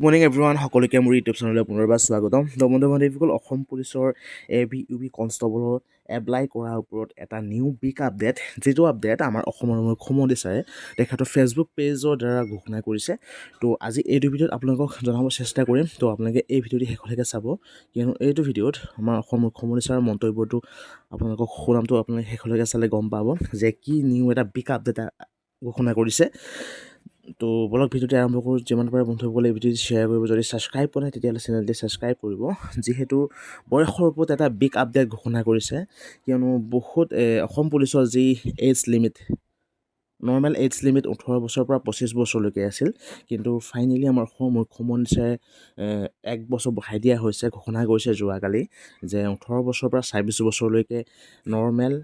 Morning everyone সকলোকে মোৰ YouTube চেনেললৈ পুনৰবাৰ স্বাগতম। বন্ধু-বান্ধৱীসকল, অসম পুলিচৰ AVUB কনষ্টেবলৰ এপ্লাই কৰাৰ ওপৰত এটা নিউ বিগ আপডেট, যিটো আপডেট আমাৰ অসমৰ মুখ্যমন্ত্ৰী ছাৰে তেখেতৰ ফেচবুক পেজৰ দ্বাৰা ঘোষণা কৰিছে। তো আজি এইটো ভিডিঅ'ত আপোনালোকক জনাব চেষ্টা কৰিম। তো আপোনালোকে এই ভিডিঅ'টি শেষলৈকে চাব, কিয়নো এইটো ভিডিঅ'ত আমাৰ অসম মুখ্যমন্ত্ৰী ছাৰৰ মন্তব্যটো আপোনালোকক শুনামটো আপোনালোকে শেষলৈকে চালে গম পাব যে কি নিউ এটা বিগ আপডেট ঘোষণা কৰিছে। তো বলক ভিডিঅ'টি আৰম্ভ কৰোঁ। যিমান পাৰে বন্ধুসকলে এই ভিডিঅ'টি শ্বেয়াৰ কৰিব, যদি ছাবস্ক্ৰাইব কৰা নাই তেতিয়াহ'লে চেনেলটি ছাবস্ক্ৰাইব কৰিব, যিহেতু বয়সৰ ওপৰত এটা বিগ আপডেট ঘোষণা কৰিছে। কিয়নো বহুত অসম পুলিচৰ যি age limit, normal age limit 18 বছৰৰ পৰা 25 বছৰলৈকে আছিল, কিন্তু ফাইনেলি আমাৰ অসমৰ মুখ্যমন্ত্ৰীয়ে 1 বছৰ বঢ়াই দিয়া হৈছে, ঘোষণা কৰিছে যোৱাকালি যে 18 বছৰৰ পৰা 26 বছৰলৈকে নৰ্মেল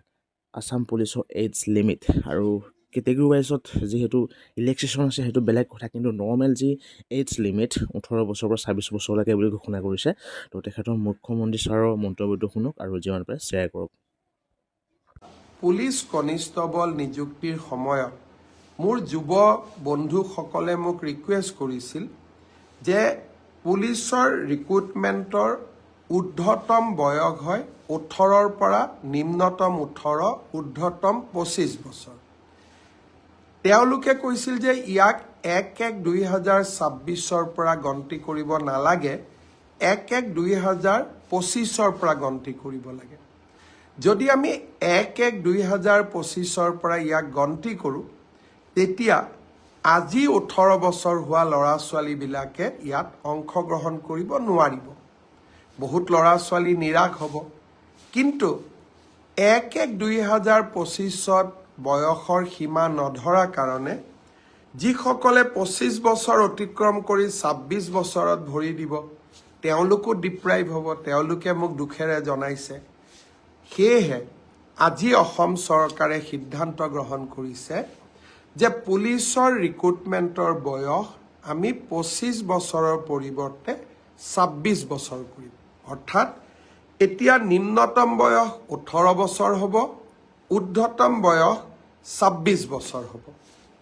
আছাম পুলিচৰ এজ লিমিট। আৰু কেটেগৰী ৱাইজত যিহেতু ৰিলেক্সেশ্যন আছে সেইটো বেলেগ কথা, কিন্তু নৰ্মেল যি এজ লিমিট 18 বছৰৰ পৰা 26 বছৰলৈকে বুলি ঘোষণা কৰিছে। তো তেখেতৰ মুখ্যমন্ত্ৰী ছাৰৰ মন্তব্যটো শুনক আৰু যিমান পাৰে শ্বেয়াৰ কৰক। পুলিচ কনিষ্টবল নিযুক্তিৰ সময়ত মোৰ যুৱ বন্ধুসকলে মোক ৰিকুৱেষ্ট কৰিছিল যে পুলিচৰ ৰিক্ৰুটমেণ্টৰ ঊৰ্ধ্বতম বয়স হয় 18ৰ পৰা নিম্নতম 18, ঊৰ্ধ্বতম 25 বছৰ। তেওঁলোকে কৈছিল যে ইয়াক 1-1-2026ৰ পৰা গন্তি কৰিব নালাগে, 1-1-2025ৰ পৰা গন্তি কৰিব লাগে। যদি আমি 1-1-2025ৰ পৰা ইয়াক গন্তি কৰোঁ, তেতিয়া আজি 18 বছৰ হোৱা ল'ৰা ছোৱালীবিলাকে ইয়াত অংশগ্ৰহণ কৰিব নোৱাৰিব। বহুত ল'ৰা ছোৱালী নিৰাশ হ'ব। কিন্তু 1-1-2025ত বয়সৰ সীমা নধৰা কাৰণে যিসকলে 25 বছৰ অতিক্ৰম কৰি 26 বছৰত ভৰি দিব, তেওঁলোকো ডিপ্ৰাইভ হ'ব, তেওঁলোকে মোক দুখেৰে জনাইছে। সেয়েহে আজি অসম চৰকাৰে সিদ্ধান্ত গ্ৰহণ কৰিছে যে পুলিচৰ ৰিক্ৰুটমেণ্টৰ বয়স আমি 25 বছৰৰ পৰিৱৰ্তে 26 বছৰ কৰিম। অৰ্থাৎ এতিয়া নিম্নতম বয়স 18 বছৰ হ'ব, ঊৰ্ধ্বতম বয়স 26 বছৰ হ'ব।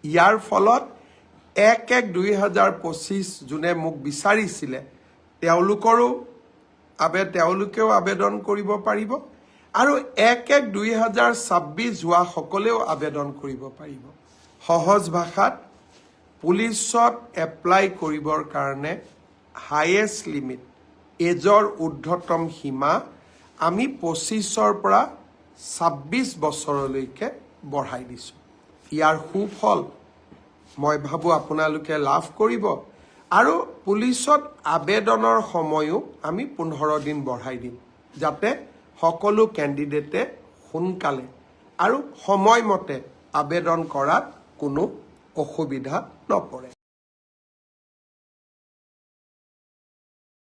ইয়াৰ ফলত 1-1-2025 যোনে মোক বিচাৰিছিলে তেওঁলোকেও আবেদন কৰিব পাৰিব, আৰু 1-1-2026 হোৱা সকলেও আবেদন কৰিব পাৰিব। সহজ ভাষাত পুলিচত এপ্লাই কৰিবৰ কাৰণে হাইয়েষ্ট লিমিট, এজৰ ঊৰ্ধ্বতম সীমা আমি 25ৰ পৰা 26 বছৰলৈকে বঢ়াই দিছোঁ। ইয়াৰ সুফল মই ভাবোঁ আপোনালোকে লাভ কৰিব, আৰু পুলিচত আবেদনৰ সময়ো আমি 15 দিন বঢ়াই দিম, যাতে সকলো কেণ্ডিডেটে সোনকালে আৰু সময়মতে আবেদন কৰাত কোনো অসুবিধা নপৰে।